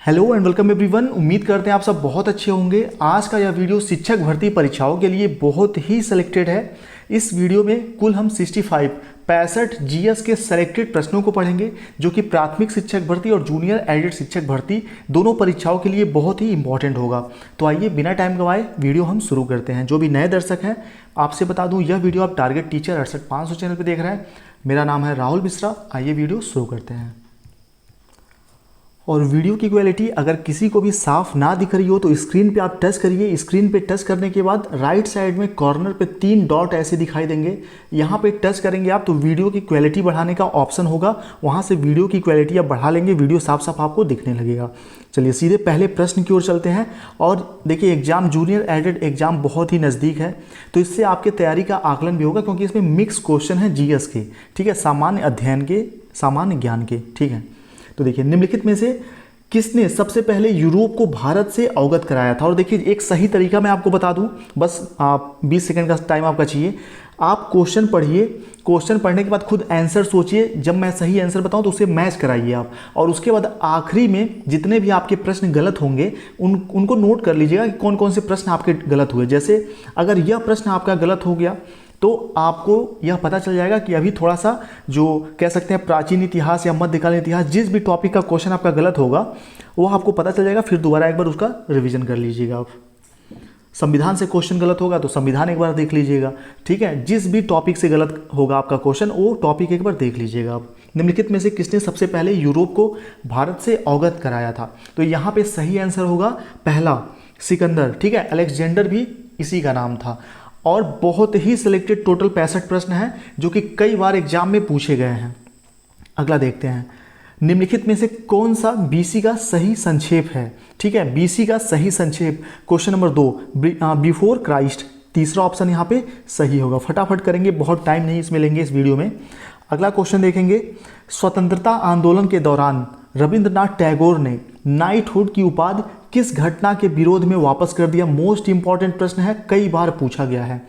Hello and welcome everyone. उम्मीद करते हैं आप सब बहुत अच्छे होंगे। आज का यह वीडियो शिक्षक भर्ती परीक्षाओं के लिए बहुत ही सिलेक्टेड है। इस वीडियो में कुल हम 65 जीएस के सेलेक्टेड प्रश्नों को पढ़ेंगे जो कि प्राथमिक शिक्षक भर्ती और जूनियर एडेड शिक्षक भर्ती दोनों परीक्षाओं के लिए बहुत ही इंपॉर्टेंट होगा। तो आइए बिना टाइम गवाए वीडियो हम शुरू करते हैं। जो भी नए दर्शक हैं आपसे बता दूं, यह वीडियो आप टारगेट टीचर 68500 चैनल पर देख रहे हैं। मेरा नाम है राहुल मिश्रा। आइए वीडियो शुरू करते हैं। और वीडियो की क्वालिटी अगर किसी को भी साफ ना दिख रही हो तो स्क्रीन पे आप टच करिए। स्क्रीन पे टच करने के बाद राइट साइड में कॉर्नर पे 3 डॉट ऐसे दिखाई देंगे। यहाँ पे टच करेंगे आप तो वीडियो की क्वालिटी बढ़ाने का ऑप्शन होगा। वहाँ से वीडियो की क्वालिटी आप बढ़ा लेंगे, वीडियो साफ साफ आपको दिखने लगेगा। चलिए सीधे पहले प्रश्न की ओर चलते हैं। और देखिए एग्जाम जूनियर एडेड एग्जाम बहुत ही नज़दीक है, तो इससे आपके तैयारी का आकलन भी होगा क्योंकि इसमें मिक्स क्वेश्चन है जीएस के, ठीक है, सामान्य अध्ययन के, सामान्य ज्ञान के, ठीक है। तो देखिए निम्नलिखित में से किसने सबसे पहले यूरोप को भारत से अवगत कराया था। और देखिए एक सही तरीका मैं आपको बता दूं, बस आप 20 सेकंड का टाइम आपका चाहिए। आप क्वेश्चन पढ़िए, क्वेश्चन पढ़ने के बाद खुद आंसर सोचिए। जब मैं सही आंसर बताऊं तो उसे मैच कराइए आप, और उसके बाद आखिरी में जितने भी आपके प्रश्न गलत होंगे उनको नोट कर लीजिएगा कि कौन कौन से प्रश्न आपके गलत हुए। जैसे अगर यह प्रश्न आपका गलत हो गया तो आपको यह पता चल जाएगा कि अभी थोड़ा सा जो कह सकते हैं प्राचीन इतिहास या मध्यकालीन इतिहास, जिस भी टॉपिक का क्वेश्चन आपका गलत होगा वो आपको पता चल जाएगा। फिर दोबारा एक बार उसका रिवीजन कर लीजिएगा आप। संविधान से क्वेश्चन गलत होगा तो संविधान एक बार देख लीजिएगा, ठीक है। जिस भी टॉपिक से गलत होगा आपका क्वेश्चन वो टॉपिक एक बार देख लीजिएगा आप। निम्नलिखित में से किसने सबसे पहले यूरोप को भारत से अवगत कराया था। तो यहाँ पे सही आंसर होगा पहला, सिकंदर, ठीक है। अलेक्जेंडर भी इसी का नाम था। और बहुत ही सिलेक्टेड टोटल 65 प्रश्न हैं जो कि कई बार एग्जाम में पूछे गए हैं। अगला देखते हैं, निम्नलिखित में से कौन सा बीसी का सही संक्षेप है, ठीक है। बीसी का सही संक्षेप क्वेश्चन नंबर 2 बिफोर क्राइस्ट, तीसरा ऑप्शन यहाँ पे सही होगा। फटाफट करेंगे, बहुत टाइम नहीं इसमें लेंगे इस वीडियो में। अगला क्वेश्चन देखेंगे, स्वतंत्रता आंदोलन के दौरान रविंद्रनाथ टैगोर ने नाइटहुड की उपाधि किस घटना के विरोध में वापस कर दिया। मोस्ट इंपॉर्टेंट प्रश्न है, कई बार पूछा गया है।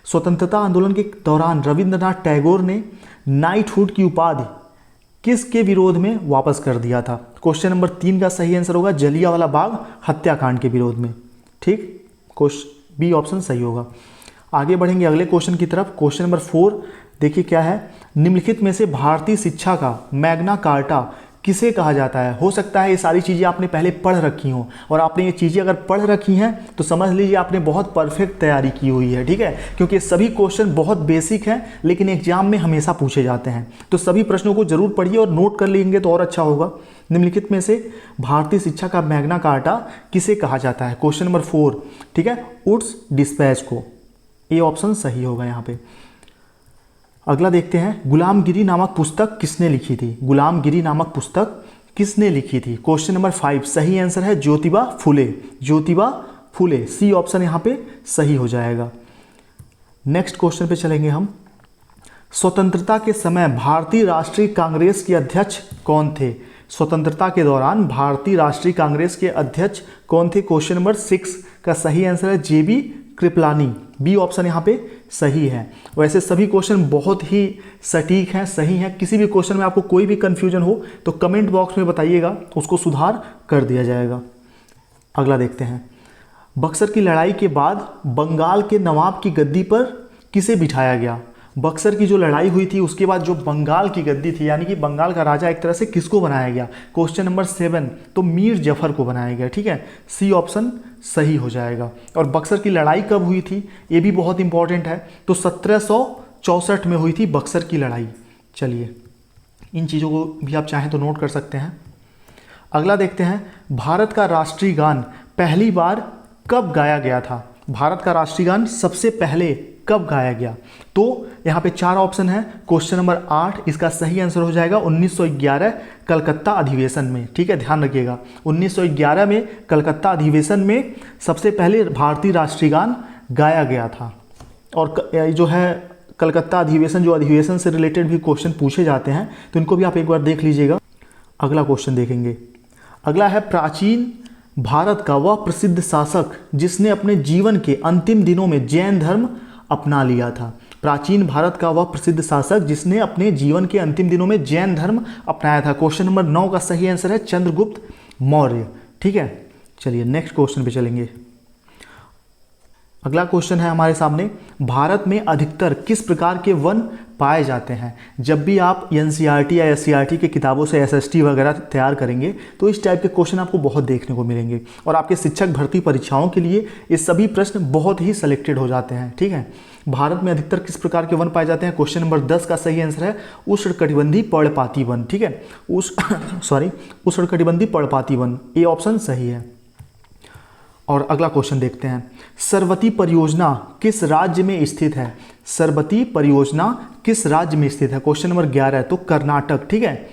स्वतंत्रता आंदोलन के दौरान रविंद्रनाथ टैगोर ने नाइटहुड की उपाधि किसके विरोध में वापस कर दिया था। क्वेश्चन नंबर 3 का सही आंसर होगा जलियांवाला बाग हत्याकांड के विरोध में, ठीक। क्वेश्चन बी ऑप्शन सही होगा। आगे बढ़ेंगे अगले क्वेश्चन की तरफ। क्वेश्चन नंबर 4 देखिए क्या है, निम्नलिखित में से भारतीय शिक्षा का मैग्ना कार्टा किसे कहा जाता है। हो सकता है ये सारी चीज़ें आपने पहले पढ़ रखी हों, और आपने ये चीज़ें अगर पढ़ रखी हैं तो समझ लीजिए आपने बहुत परफेक्ट तैयारी की हुई है, ठीक है। क्योंकि सभी क्वेश्चन बहुत बेसिक हैं लेकिन एग्जाम में हमेशा पूछे जाते हैं, तो सभी प्रश्नों को जरूर पढ़िए और नोट कर लेंगे तो और अच्छा होगा। निम्नलिखित में से भारतीय शिक्षा का मैग्ना कार्टा किसे कहा जाता है। क्वेश्चन नंबर 4, ठीक है, वुड्स डिस्पैच को, ये ऑप्शन सही होगा यहाँ पे। अगला देखते हैं, गुलामगिरी नामक पुस्तक किसने लिखी थी। गुलामगिरी नामक पुस्तक किसने लिखी थी। क्वेश्चन नंबर 5 सही आंसर है ज्योतिबा फुले, ज्योतिबा फुले, सी ऑप्शन यहाँ पे सही हो जाएगा। नेक्स्ट क्वेश्चन पे चलेंगे हम। स्वतंत्रता के समय भारतीय राष्ट्रीय कांग्रेस के अध्यक्ष कौन थे। स्वतंत्रता के दौरान भारतीय राष्ट्रीय कांग्रेस के अध्यक्ष कौन थे। क्वेश्चन नंबर 6 का सही आंसर है जेबी कृपलानी, बी ऑप्शन यहाँ पे सही है। वैसे सभी क्वेश्चन बहुत ही सटीक हैं, सही हैं। किसी भी क्वेश्चन में आपको कोई भी कंफ्यूजन हो तो कमेंट बॉक्स में बताइएगा, उसको सुधार कर दिया जाएगा। अगला देखते हैं, बक्सर की लड़ाई के बाद बंगाल के नवाब की गद्दी पर किसे बिठाया गया। बक्सर की जो लड़ाई हुई थी उसके बाद जो बंगाल की गद्दी थी यानी कि बंगाल का राजा एक तरह से किसको बनाया गया। क्वेश्चन नंबर 7 तो मीर जफर को बनाया गया, ठीक है, सी ऑप्शन सही हो जाएगा। और बक्सर की लड़ाई कब हुई थी ये भी बहुत इंपॉर्टेंट है, तो 1764 में हुई थी बक्सर की लड़ाई। चलिए इन चीज़ों को भी आप चाहें तो नोट कर सकते हैं। अगला देखते हैं, भारत का राष्ट्रीय गान पहली बार कब गाया गया था। भारत का राष्ट्रीय गान सबसे पहले कब गाया गया। तो यहाँ पे 4 ऑप्शन है। क्वेश्चन नंबर 8 इसका सही आंसर हो जाएगा 1911 कलकत्ता अधिवेशन में, ठीक है, ध्यान रखिएगा। 1911 में कलकत्ता अधिवेशन में सबसे पहले भारतीय राष्ट्रीय गान गाया गया था। और जो है कलकत्ता अधिवेशन, जो अधिवेशन से रिलेटेड भी क्वेश्चन पूछे जाते हैं तो इनको भी आप एक बार देख लीजिएगा। अगला क्वेश्चन देखेंगे। अगला है, प्राचीन भारत का वह प्रसिद्ध शासक जिसने अपने जीवन के अंतिम दिनों में जैन धर्म अपना लिया था। प्राचीन भारत का वह प्रसिद्ध शासक जिसने अपने जीवन के अंतिम दिनों में जैन धर्म अपनाया था। क्वेश्चन नंबर 9 का सही आंसर है चंद्रगुप्त मौर्य। ठीक है, चलिए नेक्स्ट क्वेश्चन पे चलेंगे। अगला क्वेश्चन है हमारे सामने, भारत में अधिकतर किस प्रकार के वन पाए जाते हैं? जब भी आप एनसीईआरटी या एससीईआरटी की किताबों से एसएसटी वगैरह तैयार करेंगे तो इस टाइप के क्वेश्चन आपको बहुत देखने को मिलेंगे, और आपके शिक्षक भर्ती परीक्षाओं के लिए ये सभी प्रश्न बहुत ही सिलेक्टेड हो जाते हैं। ठीक है, भारत में अधिकतर किस प्रकार के वन पाए जाते हैं? क्वेश्चन नंबर 10 का सही आंसर है उष्णकटिबंधीय पर्णपाती वन। ठीक है, उष्णकटिबंधीय पर्णपाती वन, ये ऑप्शन सही है। और अगला क्वेश्चन देखते हैं, सरवती परियोजना किस राज्य में स्थित है? सरवती परियोजना किस राज्य में स्थित है? क्वेश्चन नंबर 11 है, तो कर्नाटक। ठीक है,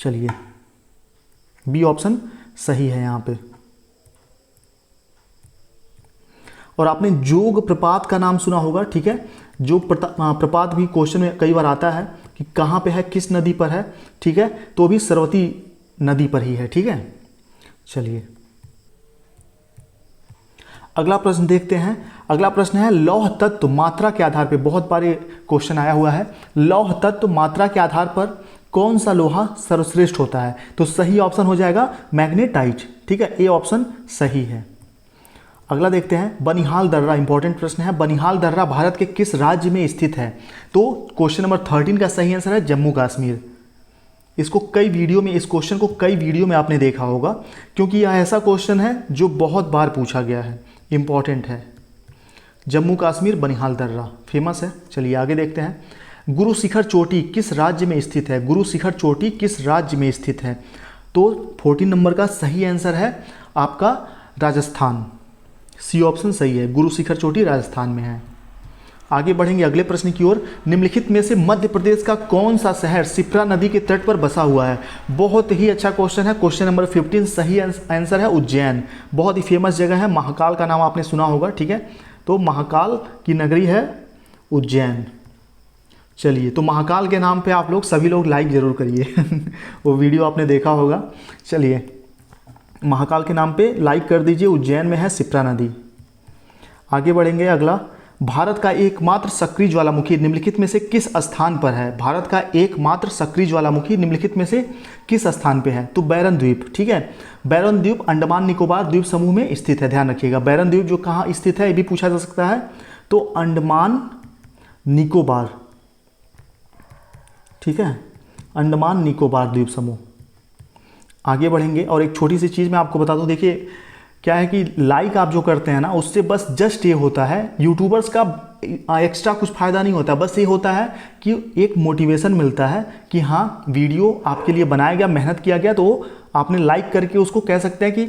चलिए बी ऑप्शन सही है यहाँ पे। और आपने जोग प्रपात का नाम सुना होगा। ठीक है, जोग प्रपात भी क्वेश्चन में कई बार आता है कि कहाँ पे है, किस नदी पर है। ठीक है, तो भी सरवती नदी पर ही है। ठीक है, चलिए अगला प्रश्न देखते हैं। अगला प्रश्न है, लौह तत्व मात्रा के आधार पर, बहुत बार ये क्वेश्चन आया हुआ है, लौह तत्व मात्रा के आधार पर कौन सा लोहा सर्वश्रेष्ठ होता है? तो सही ऑप्शन हो जाएगा मैग्नेटाइट। ठीक है, ए ऑप्शन सही है। अगला देखते हैं, बनिहाल दर्रा, इंपॉर्टेंट प्रश्न है, बनिहाल दर्रा भारत के किस राज्य में स्थित है? तो क्वेश्चन नंबर 13 का सही आंसर है जम्मू कश्मीर। इसको कई वीडियो में, इस क्वेश्चन को कई वीडियो में आपने देखा होगा, क्योंकि यह ऐसा क्वेश्चन है जो बहुत बार पूछा गया है, इंपॉर्टेंट है। जम्मू कश्मीर बनिहाल दर्रा फेमस है। चलिए आगे देखते हैं, गुरु शिखर चोटी किस राज्य में स्थित है? गुरु शिखर चोटी किस राज्य में स्थित है? तो 14 नंबर का सही आंसर है आपका राजस्थान, सी ऑप्शन सही है, गुरु शिखर चोटी राजस्थान में है। आगे बढ़ेंगे अगले प्रश्न की ओर, निम्नलिखित में से मध्य प्रदेश का कौन सा शहर शिप्रा नदी के तट पर बसा हुआ है? बहुत ही अच्छा क्वेश्चन है। क्वेश्चन नंबर 15 सही आंसर है उज्जैन, बहुत ही फेमस जगह है, महाकाल का नाम आपने सुना होगा। ठीक है, तो महाकाल की नगरी है उज्जैन। चलिए, तो महाकाल के नाम पे आप लोग सभी लोग लाइक जरूर करिए वो वीडियो आपने देखा होगा। चलिए, महाकाल के नाम पे लाइक कर दीजिए, उज्जैन में है शिप्रा नदी। आगे बढ़ेंगे अगला, भारत का एकमात्र सक्रिय ज्वालामुखी निम्नलिखित में से किस स्थान पर है? भारत का एकमात्र सक्रिय ज्वालामुखी निम्नलिखित में से किस स्थान पे है? तो बैरन द्वीप। ठीक है, बैरन द्वीप अंडमान निकोबार द्वीप समूह में स्थित है, ध्यान रखिएगा। बैरन द्वीप जो कहाँ स्थित है ये भी पूछा जा सकता है, तो अंडमान निकोबार। ठीक है, अंडमान निकोबार द्वीप समूह। आगे बढ़ेंगे, और एक छोटी सी चीज़ मैं आपको बता दूं, देखिए क्या है कि लाइक आप जो करते हैं ना, उससे बस जस्ट ये होता है, यूट्यूबर्स का एक्स्ट्रा कुछ फ़ायदा नहीं होता, बस ये होता है कि एक मोटिवेशन मिलता है कि हाँ वीडियो आपके लिए बनाया गया, मेहनत किया गया, तो आपने लाइक करके उसको कह सकते हैं कि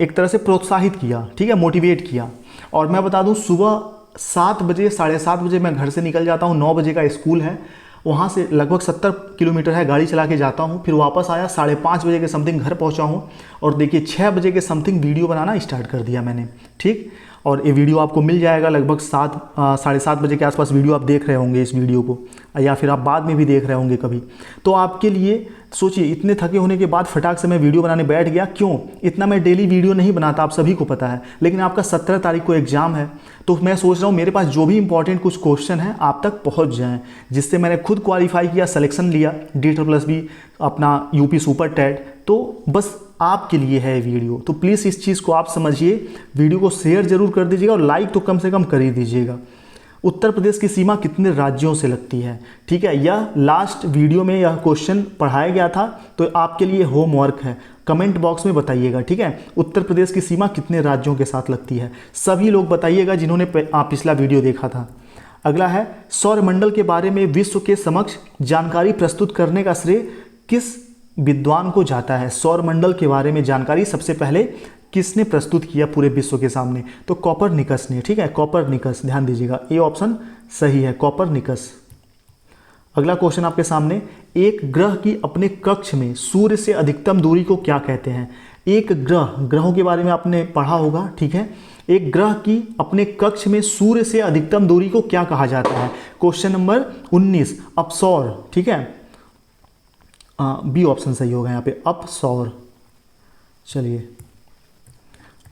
एक तरह से प्रोत्साहित किया। ठीक है, मोटिवेट किया। और मैं बता दूँ, सुबह 7 बजे 7:30 बजे मैं घर से निकल जाता हूँ, 9 बजे का स्कूल है, वहाँ से लगभग 70 किलोमीटर है, गाड़ी चला के जाता हूँ, फिर वापस आया 5:30 बजे के समथिंग घर पहुँचा हूँ, और देखिए 6 बजे के समथिंग वीडियो बनाना स्टार्ट कर दिया मैंने। ठीक, और ये वीडियो आपको मिल जाएगा लगभग 7-7:30 बजे के आसपास वीडियो आप देख रहे होंगे इस वीडियो को, या फिर आप बाद में भी देख रहे होंगे कभी। तो आपके लिए सोचिए, इतने थके होने के बाद फटाक से मैं वीडियो बनाने बैठ गया। क्यों? इतना मैं डेली वीडियो नहीं बनाता, आप सभी को पता है, लेकिन आपका 17 तारीख को एग्जाम है, तो मैं सोच रहा हूँ मेरे पास जो भी इंपॉर्टेंट कुछ क्वेश्चन है आप तक पहुँच जाएँ, जिससे मैंने खुद क्वालिफाई किया, सिलेक्शन लिया DSSB अपना यूपी सुपर टेट। तो बस आपके लिए है वीडियो, तो प्लीज़ इस चीज़ को आप समझिए, वीडियो को शेयर जरूर कर दीजिएगा, और लाइक तो कम से कम कर ही दीजिएगा। उत्तर प्रदेश की सीमा कितने राज्यों से लगती है? ठीक है, यह लास्ट वीडियो में यह क्वेश्चन पढ़ाया गया था, तो आपके लिए होमवर्क है, कमेंट बॉक्स में बताइएगा। ठीक है, उत्तर प्रदेश की सीमा कितने राज्यों के साथ लगती है? सभी लोग बताइएगा जिन्होंने पिछला वीडियो देखा था। अगला है, सौरमंडल के बारे में विश्व के समक्ष जानकारी प्रस्तुत करने का श्रेय किस विद्वान को जाता है? सौरमंडल के बारे में जानकारी सबसे पहले किसने प्रस्तुत किया पूरे विश्व के सामने? तो कॉपरनिकस ने। ठीक है, कॉपरनिकस, ध्यान दीजिएगा, ये ऑप्शन सही है, कॉपरनिकस। अगला क्वेश्चन आपके सामने, एक ग्रह की अपने कक्ष में सूर्य से अधिकतम दूरी को क्या कहते हैं? एक ग्रह, ग्रहों के बारे में आपने पढ़ा होगा। ठीक है, एक ग्रह की अपने कक्ष में सूर्य से अधिकतम दूरी को क्या कहा जाता है? Question number 19 अपसौर। ठीक है, बी ऑप्शन सही होगा यहाँ पे, अपसौर। चलिए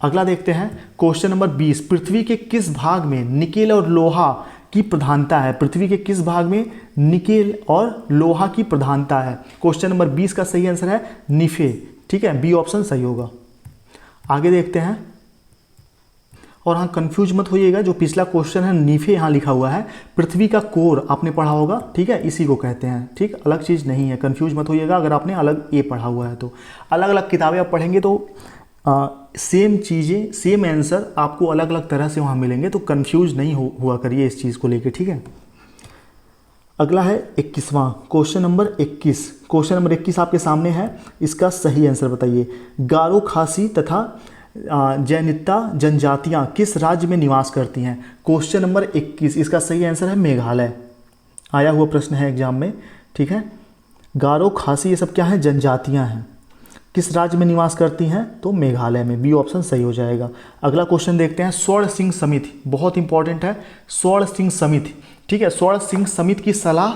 अगला देखते हैं, क्वेश्चन नंबर 20, पृथ्वी के किस भाग में निकेल और लोहा की प्रधानता है? पृथ्वी के किस भाग में निकेल और लोहा की प्रधानता है? क्वेश्चन नंबर 20 का सही आंसर है निफे। ठीक है, बी ऑप्शन सही होगा। आगे देखते हैं। और हाँ, कंफ्यूज मत होइएगा, जो पिछला क्वेश्चन है नीफे यहाँ लिखा हुआ है, पृथ्वी का कोर आपने पढ़ा होगा, ठीक है, इसी को कहते हैं, ठीक, अलग चीज़ नहीं है, कंफ्यूज मत होइएगा अगर आपने अलग ये पढ़ा हुआ है तो। अलग अलग किताबें आप पढ़ेंगे तो सेम चीज़ें, सेम आंसर आपको अलग अलग तरह से वहाँ मिलेंगे, तो कंफ्यूज नहीं हुआ करिए इस चीज़ को लेके, ठीक है। अगला है 21वां, क्वेश्चन नंबर 21। क्वेश्चन नंबर 21 आपके सामने है, इसका सही आंसर बताइए। गारो, खासी तथा जैनिता जनजातियां किस राज्य में निवास करती हैं? क्वेश्चन नंबर 21, इसका सही आंसर है मेघालय। आया हुआ प्रश्न है एग्जाम में, ठीक है। गारो, खासी ये सब क्या है? जनजातियां हैं। किस राज्य में निवास करती हैं? तो मेघालय में, बी ऑप्शन सही हो जाएगा। अगला क्वेश्चन देखते हैं, स्वर्ण सिंह समिति, बहुत इंपॉर्टेंट है, स्वर्ण सिंह समिति, ठीक है। स्वर्ण सिंह समिति की सलाह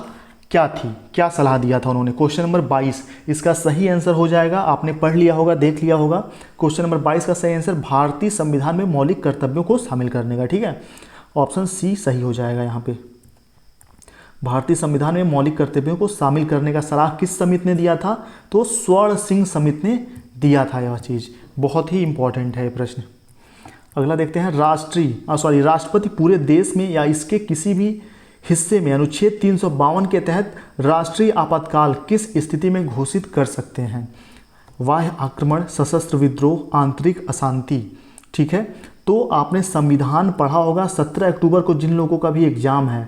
क्या थी, क्या सलाह दिया था उन्होंने? क्वेश्चन नंबर 22, इसका सही आंसर हो जाएगा, आपने पढ़ लिया होगा, देख लिया होगा। क्वेश्चन नंबर 22 का सही आंसर भारतीय संविधान में मौलिक कर्तव्यों को शामिल करने का, ठीक है, ऑप्शन सी सही हो जाएगा यहाँ पे। भारतीय संविधान में मौलिक कर्तव्यों को शामिल करने का सलाह किस समिति ने दिया था? तो स्वर्ण सिंह समिति ने दिया था यह चीज़, बहुत ही इंपॉर्टेंट है ये प्रश्न। अगला देखते हैं, राष्ट्रपति पूरे देश में या इसके किसी भी हिस्से में अनुच्छेद 352 के तहत राष्ट्रीय आपातकाल किस स्थिति में घोषित कर सकते हैं? बाह्य आक्रमण, सशस्त्र विद्रोह, आंतरिक अशांति, ठीक है। तो आपने संविधान पढ़ा होगा, 17 अक्टूबर को जिन लोगों का भी एग्जाम है,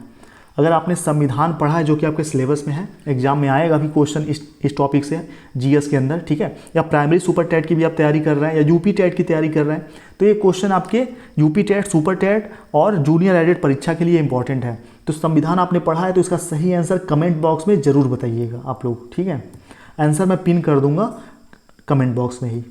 अगर आपने संविधान पढ़ा है जो कि आपके सिलेबस में है, एग्जाम में आएगा भी क्वेश्चन इस टॉपिक से जीएस के अंदर, ठीक है, या प्राइमरी सुपर टेट की भी आप तैयारी कर रहे हैं या यूपी टेट की तैयारी कर रहे हैं, तो ये क्वेश्चन आपके यूपी टेट, सुपर टेट और जूनियर एडेड परीक्षा के लिए इंपॉर्टेंट है। तो संविधान आपने पढ़ा है तो इसका सही आंसर कमेंट बॉक्स में जरूर बताइएगा आप लोग, ठीक है। आंसर मैं पिन कर दूंगा कमेंट बॉक्स में ही।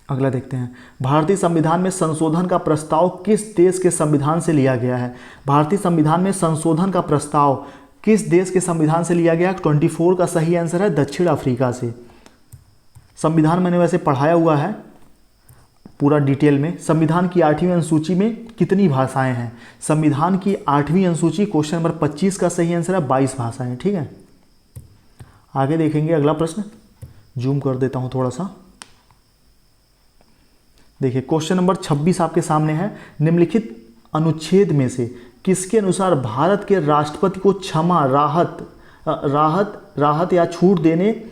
अगला देखते हैं, भारतीय संविधान में संशोधन का प्रस्ताव किस देश के संविधान से लिया गया है? भारतीय संविधान में संशोधन का प्रस्ताव किस देश के संविधान से लिया गया है? 24 का सही आंसर है दक्षिण अफ्रीका से। संविधान मैंने वैसे पढ़ाया हुआ है पूरा डिटेल में। संविधान की 8वीं अनुसूची में कितनी भाषाएं हैं? संविधान की 8वीं अनुसूची, क्वेश्चन नंबर 25 का सही आंसर है 22 भाषाएं, ठीक है। आगे देखेंगे अगला प्रश्न, जूम कर देता हूं थोड़ा सा। देखिए क्वेश्चन नंबर 26 आपके सामने है, निम्नलिखित अनुच्छेद में से किसके अनुसार भारत के राष्ट्रपति को क्षमा, राहत या छूट देने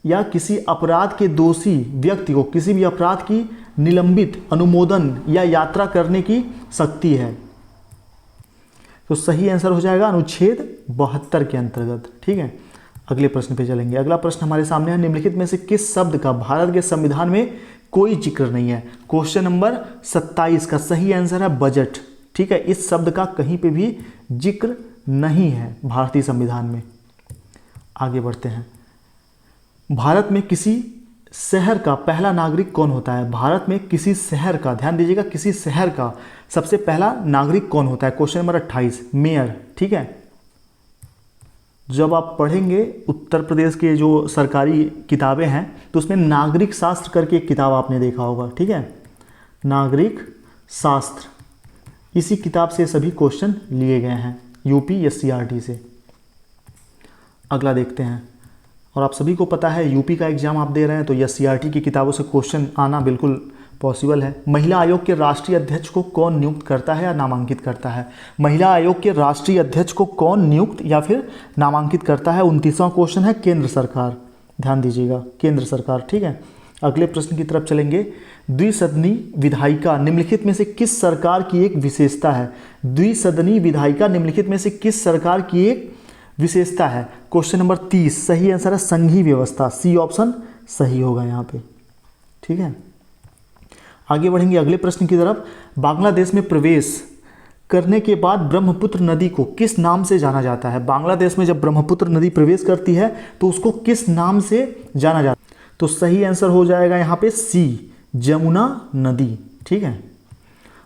या किसी अपराध के दोषी व्यक्ति को किसी भी अपराध की निलंबित, अनुमोदन या यात्रा करने की शक्ति है? तो सही आंसर हो जाएगा अनुच्छेद 72 के अंतर्गत, ठीक है। अगले प्रश्न पे चलेंगे। अगला प्रश्न हमारे सामने है, निम्नलिखित में से किस शब्द का भारत के संविधान में कोई जिक्र नहीं है? क्वेश्चन नंबर 27 का सही आंसर है बजट, ठीक है। इस शब्द का कहीं पे भी जिक्र नहीं है भारतीय संविधान में। आगे बढ़ते हैं, भारत में किसी शहर का पहला नागरिक कौन होता है? भारत में किसी शहर का, ध्यान दीजिएगा, किसी शहर का सबसे पहला नागरिक कौन होता है? क्वेश्चन नंबर 28, मेयर, ठीक है। जब आप पढ़ेंगे उत्तर प्रदेश के जो सरकारी किताबें हैं तो उसमें नागरिक शास्त्र करके एक किताब आपने देखा होगा, ठीक है, नागरिक शास्त्र, इसी किताब से सभी क्वेश्चन लिए गए हैं यूपी एससीईआरटी से। अगला देखते हैं, और आप सभी को पता है यूपी का एग्जाम आप दे रहे हैं तो एससीईआरटी की किताबों से क्वेश्चन आना बिल्कुल पॉसिबल है। महिला आयोग के राष्ट्रीय अध्यक्ष को कौन नियुक्त करता है या नामांकित करता है? महिला आयोग के राष्ट्रीय अध्यक्ष को कौन नियुक्त या फिर नामांकित करता है? 29वां क्वेश्चन है, केंद्र सरकार, ध्यान दीजिएगा, केंद्र सरकार, ठीक है। अगले प्रश्न की तरफ चलेंगे, द्विसदनी विधायिका निम्नलिखित में से किस सरकार की एक विशेषता है? द्विसदनी विधायिका निम्नलिखित में से किस सरकार की एक विशेषता है? क्वेश्चन नंबर 30, सही आंसर है संघीय व्यवस्था, सी ऑप्शन सही होगा यहाँ पे, ठीक है। आगे बढ़ेंगे अगले प्रश्न की तरफ, बांग्लादेश में प्रवेश करने के बाद ब्रह्मपुत्र नदी को किस नाम से जाना जाता है? बांग्लादेश में जब ब्रह्मपुत्र नदी प्रवेश करती है तो उसको किस नाम से जाना जाता है? तो सही आंसर हो जाएगा यहाँ पे सी, जमुना नदी, ठीक है।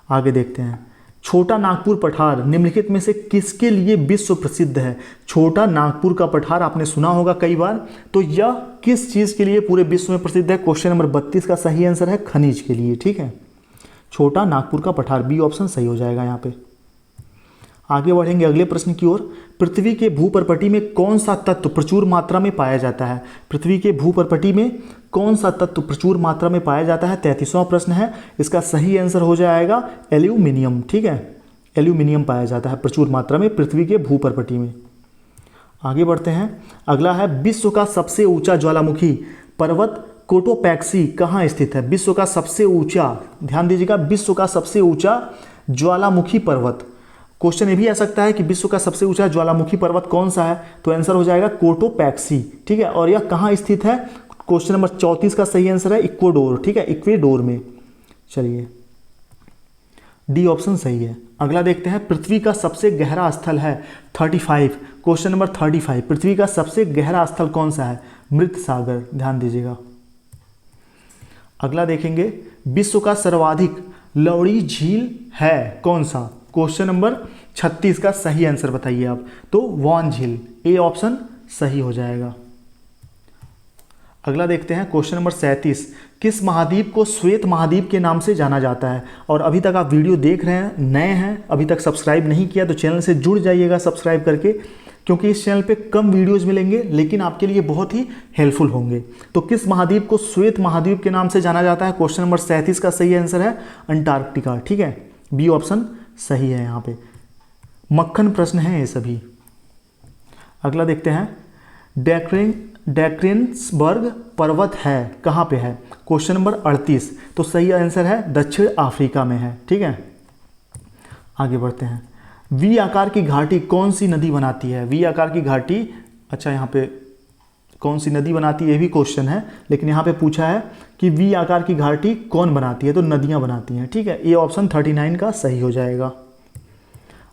आगे देखते हैं, छोटा नागपुर पठार निम्नलिखित में से किसके लिए विश्व प्रसिद्ध है? छोटा नागपुर का पठार आपने सुना होगा कई बार, तो यह किस चीज़ के लिए पूरे विश्व में प्रसिद्ध है? क्वेश्चन नंबर 32 का सही आंसर है खनिज के लिए, ठीक है। छोटा नागपुर का पठार, बी ऑप्शन सही हो जाएगा यहाँ पे। आगे बढ़ेंगे अगले प्रश्न की ओर, पृथ्वी के भूपर्पटी में कौन सा तत्व प्रचुर मात्रा में पाया जाता है? पृथ्वी के भूपर्पटी में कौन सा तत्व प्रचुर मात्रा में पाया जाता है? 33वां प्रश्न है। इसका सही आंसर हो जाएगा एल्यूमिनियम। ठीक है, एल्यूमिनियम पाया जाता है प्रचुर मात्रा में पृथ्वी के भूपर्पटी में। आगे बढ़ते हैं। अगला है विश्व का सबसे ऊंचा ज्वालामुखी पर्वत कोटोपैक्सी कहाँ स्थित है? विश्व का सबसे ऊंचा, ध्यान दीजिएगा, विश्व का सबसे ऊंचा ज्वालामुखी पर्वत। क्वेश्चन ये भी आ सकता है कि विश्व का सबसे ऊंचा ज्वालामुखी पर्वत कौन सा है? तो आंसर हो जाएगा कोटोपैक्सी। ठीक है, और यह कहाँ स्थित है? क्वेश्चन नंबर 34 का सही आंसर है इक्वाडोर। ठीक है, इक्वेडोर में। चलिए, डी ऑप्शन सही है। अगला देखते हैं। पृथ्वी का सबसे गहरा स्थल है 35। क्वेश्चन नंबर 35, पृथ्वी का सबसे गहरा स्थल कौन सा है? मृत सागर। ध्यान दीजिएगा। अगला देखेंगे। विश्व का सर्वाधिक लौड़ी झील है कौन सा? क्वेश्चन नंबर 36 का सही आंसर बताइए आप। तो वॉन झील, ए ऑप्शन सही हो जाएगा। अगला देखते हैं। क्वेश्चन नंबर 37, किस महाद्वीप को श्वेत महाद्वीप के नाम से जाना जाता है? और अभी तक आप वीडियो देख रहे हैं, नए हैं, अभी तक सब्सक्राइब नहीं किया तो चैनल से जुड़ जाइएगा सब्सक्राइब करके, क्योंकि इस चैनल पे कम वीडियोस मिलेंगे लेकिन आपके लिए बहुत ही हेल्पफुल होंगे। तो किस महाद्वीप को श्वेत महाद्वीप के नाम से जाना जाता है? क्वेश्चन नंबर 37 का सही आंसर है अंटार्कटिका। ठीक है, बी ऑप्शन सही है। यहाँ पे मक्खन प्रश्न है ये सभी। अगला देखते हैं। डैक्रेन्सबर्ग पर्वत है कहाँ पे है? क्वेश्चन नंबर 38, तो सही आंसर है दक्षिण अफ्रीका में है। ठीक है, आगे बढ़ते हैं। वी आकार की घाटी कौन सी नदी बनाती है? वी आकार की घाटी, अच्छा यहाँ पे कौन सी नदी बनाती है ये भी क्वेश्चन है, लेकिन यहाँ पे पूछा है कि वी आकार की घाटी कौन बनाती है? तो नदियाँ बनाती हैं। ठीक है, ये ऑप्शन 39 का सही हो जाएगा।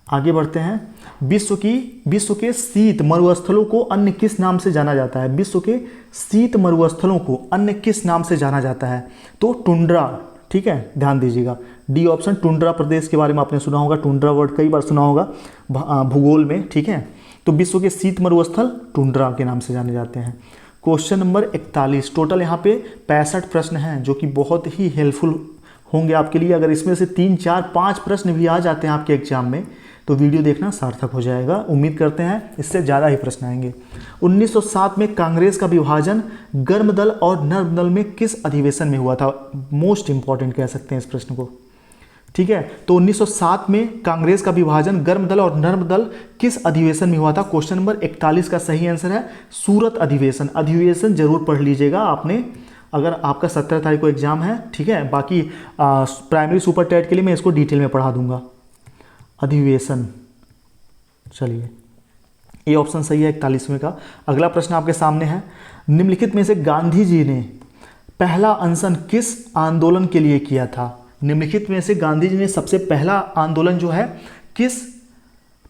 आगे बढ़ते हैं। विश्व के शीत मरुस्थलों को अन्य किस नाम से जाना जाता है? विश्व के शीत मरुस्थलों को अन्य किस नाम से जाना जाता है? तो टुंड्रा। ठीक है, ध्यान दीजिएगा, डी ऑप्शन। टुंड्रा प्रदेश के बारे में आपने सुना होगा, टुंड्रा वर्ड कई बार सुना होगा भूगोल में। ठीक है, तो विश्व के शीत मरुस्थल टुंड्रा के नाम से जाने जाते हैं। क्वेश्चन नंबर 41, टोटल यहाँ पे 65 प्रश्न हैं जो कि बहुत ही हेल्पफुल होंगे आपके लिए। अगर इसमें से 3, 4, 5 प्रश्न भी आ जाते हैं आपके एग्जाम में तो वीडियो देखना सार्थक हो जाएगा। उम्मीद करते हैं इससे ज़्यादा ही प्रश्न आएंगे। 1907 में कांग्रेस का विभाजन गर्म दल और नर्म दल में किस अधिवेशन में हुआ था? मोस्ट इंपॉर्टेंट कह सकते हैं इस प्रश्न को। ठीक है, तो 1907 में कांग्रेस का विभाजन गर्म दल और नर्म दल किस अधिवेशन में हुआ था? क्वेश्चन नंबर 41 का सही आंसर है सूरत अधिवेशन। अधिवेशन जरूर पढ़ लीजिएगा आपने, अगर आपका 17 तारीख को एग्जाम है। ठीक है, बाकी प्राइमरी सुपर टेट के लिए मैं इसको डिटेल में पढ़ा दूंगा। अधिवेशन, चलिए ये ऑप्शन सही है 41वें का। अगला प्रश्न आपके सामने है। निम्नलिखित में से गांधी जी ने पहला अनशन किस आंदोलन के लिए किया था? निम्नलिखित में से गांधी जी ने सबसे पहला आंदोलन जो है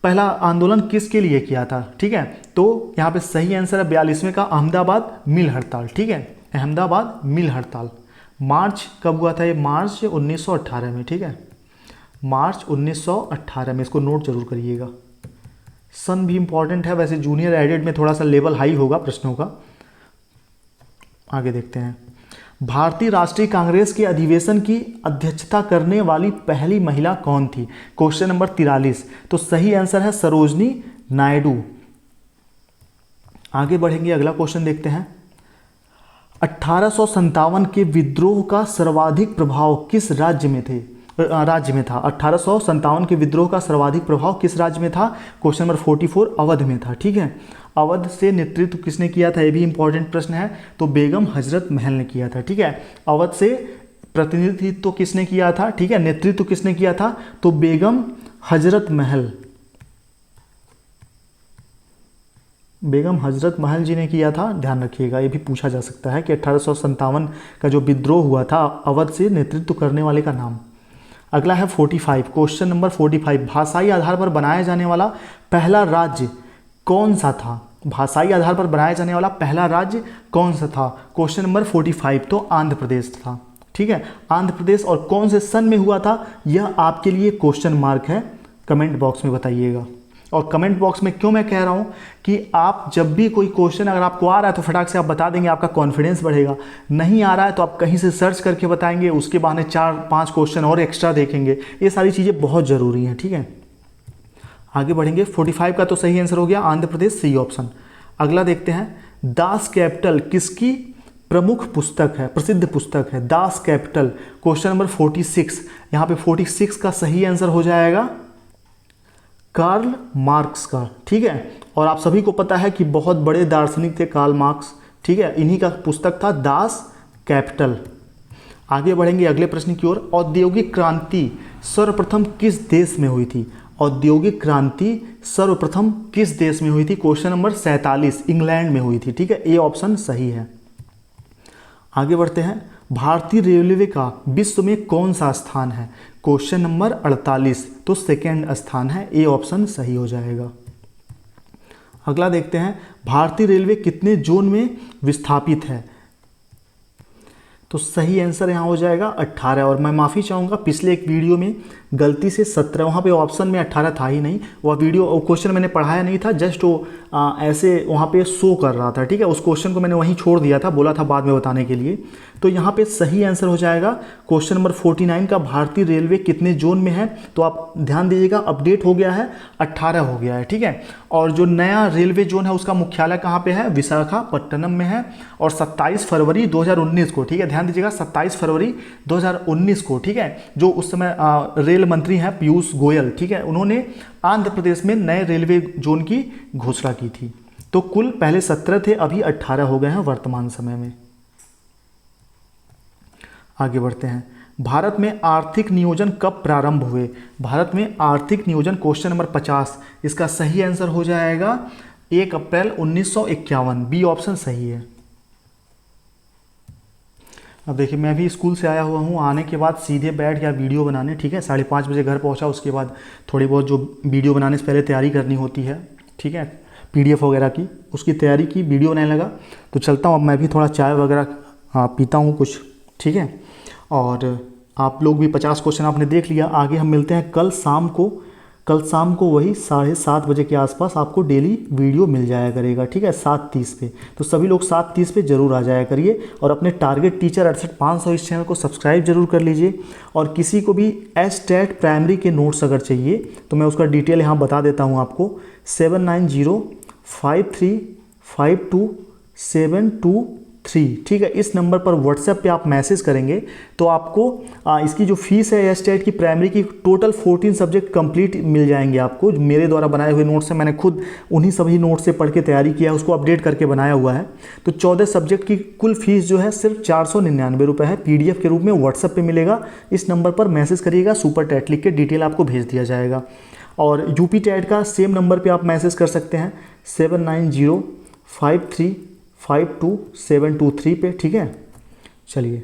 पहला आंदोलन किसके लिए किया था? ठीक है, तो यहाँ पे सही आंसर है 42वें का अहमदाबाद मिल हड़ताल। ठीक है, अहमदाबाद मिल हड़ताल। मार्च कब हुआ था? ये मार्च 1918 में। ठीक है, मार्च 1918 में, इसको नोट जरूर करिएगा। सन भी इंपॉर्टेंट है, वैसे जूनियर एडेड में थोड़ा सा लेवल हाई होगा प्रश्नों का। आगे देखते हैं। भारतीय राष्ट्रीय कांग्रेस के अधिवेशन की अध्यक्षता करने वाली पहली महिला कौन थी? क्वेश्चन नंबर 43, तो सही आंसर है सरोजनी नायडू। आगे बढ़ेंगे, अगला क्वेश्चन देखते हैं। 1857 के विद्रोह का सर्वाधिक प्रभाव किस राज्य में था? 1857 के विद्रोह का सर्वाधिक प्रभाव किस राज्य में था? क्वेश्चन नंबर 44, अवध में था। ठीक है, अवध से नेतृत्व किसने किया था? ये भी इंपॉर्टेंट प्रश्न है। तो बेगम हजरत महल ने किया था। ठीक है, अवध से प्रतिनिधित्व किसने किया था? ठीक है, नेतृत्व किसने किया था? तो बेगम हजरत महल, बेगम हजरत महल जी ने किया था। ध्यान रखिएगा, ये भी पूछा जा सकता है कि 1857 का जो विद्रोह हुआ था अवध से नेतृत्व करने वाले का नाम। अगला है 45, क्वेश्चन नंबर 45, भाषाई आधार पर बनाया जाने वाला पहला राज्य कौन सा था? भाषाई आधार पर बनाया जाने वाला पहला राज्य कौन सा था? क्वेश्चन नंबर 45, तो आंध्र प्रदेश था। ठीक है, आंध्र प्रदेश, और कौन से सन में हुआ था यह आपके लिए क्वेश्चन मार्क है, कमेंट बॉक्स में बताइएगा। और कमेंट बॉक्स में क्यों मैं कह रहा हूँ कि आप जब भी कोई क्वेश्चन अगर आपको आ रहा है तो फटाक से आप बता देंगे, आपका कॉन्फिडेंस बढ़ेगा। नहीं आ रहा है तो आप कहीं से सर्च करके बताएंगे, उसके बहाने 4-5 क्वेश्चन और एक्स्ट्रा देखेंगे। ये सारी चीज़ें बहुत ज़रूरी हैं। ठीक है, आगे बढ़ेंगे। 45 का तो सही आंसर हो गया आंध्र प्रदेश, सी ऑप्शन। अगला देखते हैं। दास कैपिटल किसकी प्रमुख पुस्तक है, प्रसिद्ध पुस्तक है, दास कैपिटल। क्वेश्चन नंबर 46, यहाँ पे 46 का सही आंसर हो जाएगा कार्ल मार्क्स का, ठीक है। और आप सभी को पता है कि बहुत बड़े दार्शनिक थे कार्ल मार्क्स, ठीक है। इन्हीं का पुस्तक था दास कैपिटल। आगे बढ़ेंगे अगले प्रश्न की ओर। औद्योगिक क्रांति सर्वप्रथम किस देश में हुई थी? औद्योगिक क्रांति सर्वप्रथम किस देश में हुई थी? क्वेश्चन नंबर 47, इंग्लैंड में हुई थी, ठीक है। ए ऑप्शन सही है। आगे बढ़ते हैं। भारतीय रेलवे का विश्व में कौन सा स्थान है? क्वेश्चन नंबर 48, तो सेकेंड स्थान है। ए ऑप्शन सही हो जाएगा। अगला देखते हैं, भारतीय रेलवे कितने जोन में विस्थापित है? तो सही आंसर यहाँ हो जाएगा 18। और मैं माफ़ी चाहूँगा, पिछले एक वीडियो में गलती से 17, वहाँ पे ऑप्शन में 18 था ही नहीं। वह वीडियो क्वेश्चन मैंने पढ़ाया नहीं था, जस्ट वो ऐसे वहाँ पे शो कर रहा था, ठीक है। उस क्वेश्चन को मैंने वहीं छोड़ दिया था, बोला था बाद में बताने के लिए। तो यहाँ पे सही आंसर हो जाएगा क्वेश्चन नंबर 49 का, भारतीय रेलवे कितने जोन में है? तो आप ध्यान दीजिएगा, अपडेट हो गया है, 18 हो गया है, ठीक है। और जो नया रेलवे जोन है उसका मुख्यालय कहाँ पे है? विशाखापट्टनम में है। और 27 फरवरी 2019 को, ठीक है, ध्यान दीजिएगा, 27 फरवरी 2019 को, ठीक है, जो उस समय रेल मंत्री हैं पीयूष गोयल, ठीक है, उन्होंने आंध्र प्रदेश में नए रेलवे जोन की घोषणा की थी। तो कुल पहले 17 थे, अभी 18 हो गए हैं वर्तमान समय में। आगे बढ़ते हैं। भारत में आर्थिक नियोजन कब प्रारंभ हुए? भारत में आर्थिक नियोजन, क्वेश्चन नंबर 50, इसका सही आंसर हो जाएगा 1 अप्रैल 1951। बी ऑप्शन सही है। अब देखिए, मैं भी स्कूल से आया हुआ हूँ, आने के बाद सीधे बैठ गया वीडियो बनाने, ठीक है। 5:30 बजे घर पहुँचा, उसके बाद थोड़ी बहुत जो वीडियो बनाने से पहले तैयारी करनी होती है, ठीक है, PDF वगैरह की, उसकी तैयारी की, वीडियो बनाने लगा। तो चलता हूँ, अब मैं भी थोड़ा चाय वगैरह पीता हूँ कुछ, ठीक है। और आप लोग भी 50 क्वेश्चन आपने देख लिया। आगे हम मिलते हैं कल शाम को वही 7:30 बजे के आसपास आपको डेली वीडियो मिल जाया करेगा, ठीक है, 7:30 पे। तो सभी लोग 7:30 पे जरूर आ जाया करिए। और अपने टारगेट टीचर 68500 इस चैनल को सब्सक्राइब जरूर कर लीजिए। और किसी को भी STAT प्राइमरी के नोट्स अगर चाहिए तो मैं उसका डिटेल यहाँ बता देता हूँ आपको। 7905352723, ठीक है, इस नंबर पर व्हाट्सएप पे आप मैसेज करेंगे तो आपको इसकी जो फीस है STAT की प्राइमरी की, टोटल 14 सब्जेक्ट कंप्लीट मिल जाएंगे आपको। जो मेरे द्वारा बनाए हुए नोट्स हैं, मैंने खुद उन्हीं सभी नोट्स से पढ़ के तैयारी किया है, उसको अपडेट करके बनाया हुआ है। तो 14 सब्जेक्ट की कुल फीस जो है सिर्फ 499 रुपये है। PDF के रूप में व्हाट्सएप पर मिलेगा। इस नंबर पर मैसेज करिएगा, सुपर टैट लिख के डिटेल आपको भेज दिया जाएगा। और UP टैट का सेम नंबर पर आप मैसेज कर सकते हैं 7905352723 पे, ठीक है। चलिए।